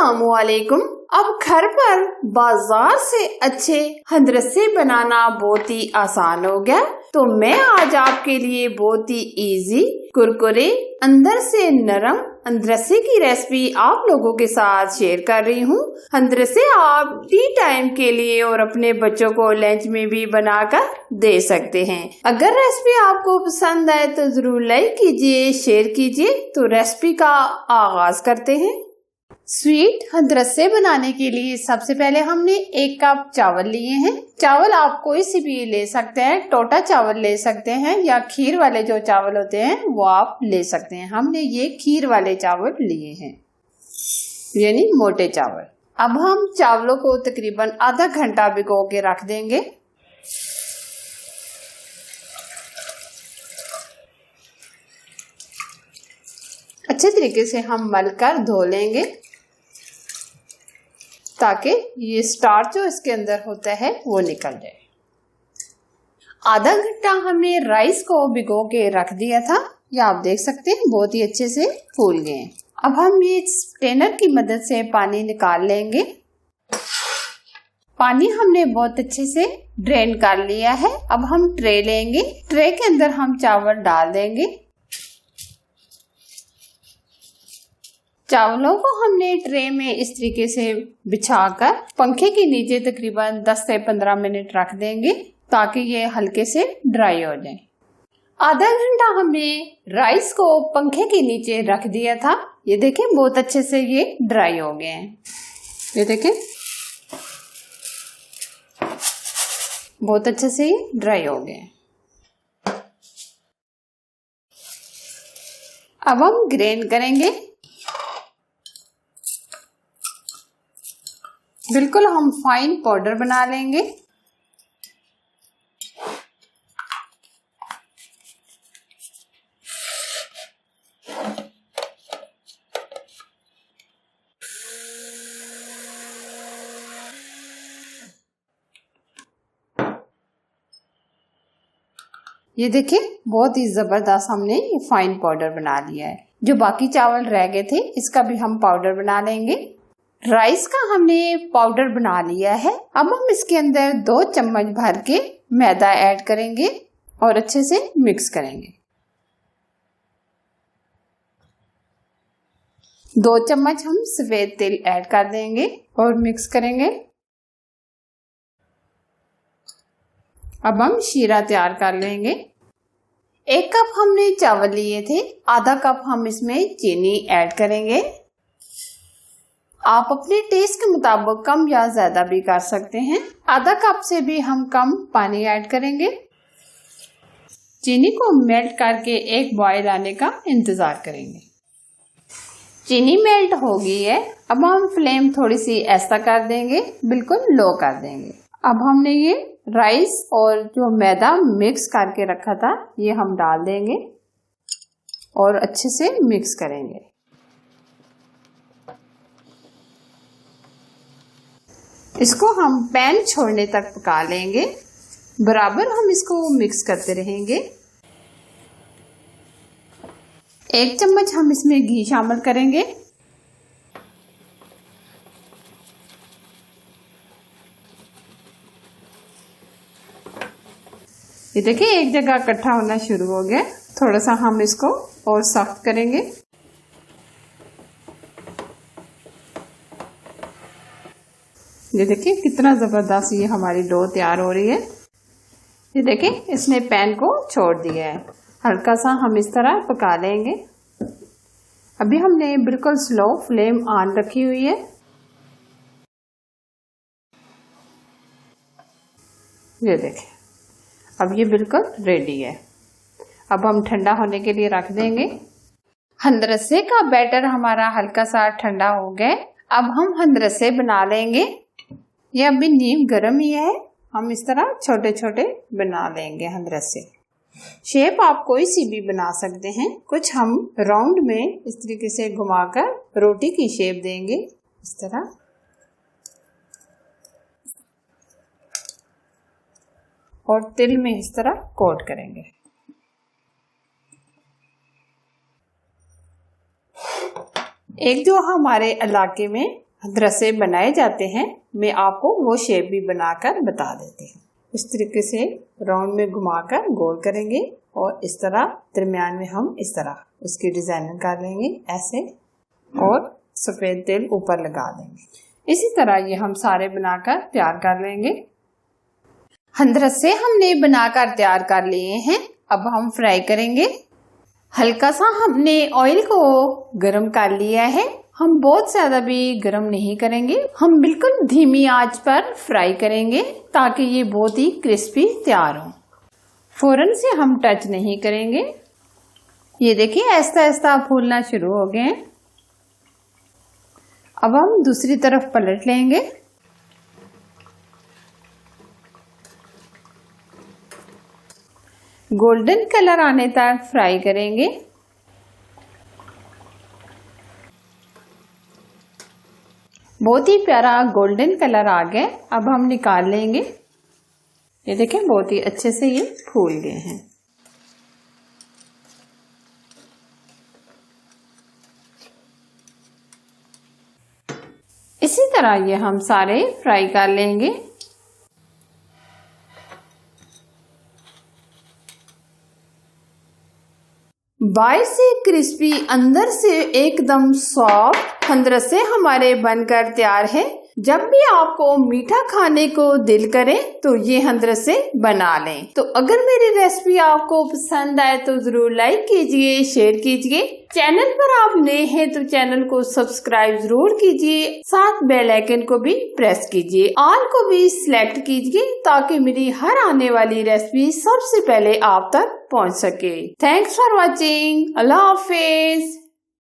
अस्सलामुअलैकुम। अब घर पर बाजार से अच्छे हंदरसे बनाना बहुत ही आसान हो गया, तो मैं आज आपके लिए बहुत ही इजी कुरकुरे अंदर से नरम हंदरसे की रेसिपी आप लोगों के साथ शेयर कर रही हूँ। हंदरसे आप टी टाइम के लिए और अपने बच्चों को लंच में भी बनाकर दे सकते हैं। अगर रेसिपी आपको पसंद आए तो जरूर लाइक कीजिए, शेयर कीजिए। तो रेसिपी का आगाज करते हैं। स्वीट हंदरसे बनाने के लिए सबसे पहले हमने 1 कप चावल लिए हैं। चावल आप कोई सी भी ले सकते हैं, टोटा चावल ले सकते हैं या खीर वाले जो चावल होते हैं वो आप ले सकते हैं। हमने ये खीर वाले चावल लिए हैं, यानी मोटे चावल। अब हम चावलों को तकरीबन आधा घंटा भिगो के रख देंगे। अच्छे तरीके से हम मलकर धो लेंगे ताकि ये स्टार्च जो इसके अंदर होता है वो निकल जाए। आधा घंटा हमने राइस को भिगो के रख दिया था, ये आप देख सकते हैं बहुत ही अच्छे से फूल गए। अब हम ये स्ट्रेनर की मदद से पानी निकाल लेंगे। पानी हमने बहुत अच्छे से ड्रेन कर लिया है। अब हम ट्रे लेंगे, ट्रे के अंदर हम चावल डाल देंगे। चावलों को हमने ट्रे में इस तरीके से बिछाकर पंखे के नीचे तकरीबन 10 से 15 मिनट रख देंगे ताकि ये हल्के से ड्राई हो जाए। आधा घंटा हमने राइस को पंखे के नीचे रख दिया था। ये देखें बहुत अच्छे से ये ड्राई हो गए हैं। ये देखें बहुत अच्छे से ये ड्राई हो गए। अब हम ग्राइंड करेंगे। बिल्कुल हम फाइन पाउडर बना लेंगे। ये देखिए बहुत ही जबरदस्त हमने ये फाइन पाउडर बना लिया है। जो बाकी चावल रह गए थे इसका भी हम पाउडर बना लेंगे। राइस का हमने पाउडर बना लिया है। अब हम इसके अंदर 2 चम्मच भर के मैदा ऐड करेंगे और अच्छे से मिक्स करेंगे। 2 चम्मच हम सफेद तेल ऐड कर देंगे और मिक्स करेंगे। अब हम शीरा तैयार कर लेंगे। 1 कप हमने चावल लिए थे, आधा कप हम इसमें चीनी ऐड करेंगे। आप अपने टेस्ट के मुताबिक कम या ज्यादा भी कर सकते हैं। आधा कप से भी हम कम पानी ऐड करेंगे। चीनी को मेल्ट करके एक बॉयल आने का इंतजार करेंगे। चीनी मेल्ट हो गई है। अब हम फ्लेम थोड़ी सी ऐसा कर देंगे, बिल्कुल लो कर देंगे। अब हमने ये राइस और जो मैदा मिक्स करके रखा था ये हम डाल देंगे और अच्छे से मिक्स करेंगे। इसको हम पैन छोड़ने तक पका लेंगे। बराबर हम इसको मिक्स करते रहेंगे। 1 चम्मच हम इसमें घी शामिल करेंगे। ये देखिए एक जगह इकट्ठा होना शुरू हो गया। थोड़ा सा हम इसको और सख्त करेंगे। ये देखिए कितना जबरदस्त ये हमारी डो तैयार हो रही है। ये देखिए इसने पैन को छोड़ दिया है। हल्का सा हम इस तरह पका लेंगे। अभी हमने बिल्कुल स्लो फ्लेम ऑन रखी हुई है। ये देखिए अब ये बिल्कुल रेडी है। अब हम ठंडा होने के लिए रख देंगे। हंदरसे का बैटर हमारा हल्का सा ठंडा हो गया। अब हम हंदरसे बना लेंगे। ये अभी नीम गर्म ही है। हम इस तरह छोटे छोटे बना लेंगे हंदरसे। शेप आप कोई सी भी बना सकते हैं। कुछ हम राउंड में इस तरीके से घुमाकर रोटी की शेप देंगे, इस तरह। और तिल में इस तरह कोट करेंगे। एक जो हमारे इलाके में हंदरसे बनाए जाते हैं, मैं आपको वो शेप भी बनाकर बता देती हूँ। इस तरीके से राउंड में घुमाकर गोल करेंगे और इस तरह दरमियान में हम इस तरह उसकी डिजाइन कर लेंगे ऐसे, और सफेद तेल ऊपर लगा देंगे। इसी तरह ये हम सारे बनाकर तैयार कर लेंगे। हंदरसे हमने बनाकर तैयार कर लिए हैं। अब हम फ्राई करेंगे। हल्का सा हमने ऑयल को गरम कर लिया है। हम बहुत ज्यादा भी गरम नहीं करेंगे, हम बिल्कुल धीमी आंच पर फ्राई करेंगे ताकि ये बहुत ही क्रिस्पी तैयार हो। फौरन से हम टच नहीं करेंगे। ये देखिए ऐसा ऐसा फूलना शुरू हो गए हैं। अब हम दूसरी तरफ पलट लेंगे। गोल्डन कलर आने तक फ्राई करेंगे। बहुत ही प्यारा गोल्डन कलर आ गया। अब हम निकाल लेंगे। ये देखें बहुत ही अच्छे से ये फूल गए हैं। इसी तरह ये हम सारे फ्राई कर लेंगे। बाहर से क्रिस्पी, अंदर से एकदम सॉफ्ट हंदरसे हमारे बनकर तैयार है। जब भी आपको मीठा खाने को दिल करे तो ये हंदरसे बना लें। तो अगर मेरी रेसिपी आपको पसंद आए तो जरूर लाइक कीजिए, शेयर कीजिए। चैनल पर आप नए हैं तो चैनल को सब्सक्राइब जरूर कीजिए, साथ बेल आइकन को भी प्रेस कीजिए, ऑल को भी सिलेक्ट कीजिए ताकि मेरी हर आने वाली रेसिपी सबसे पहले आप तक पहुंच सके। Thanks for watching. Allah Hafiz.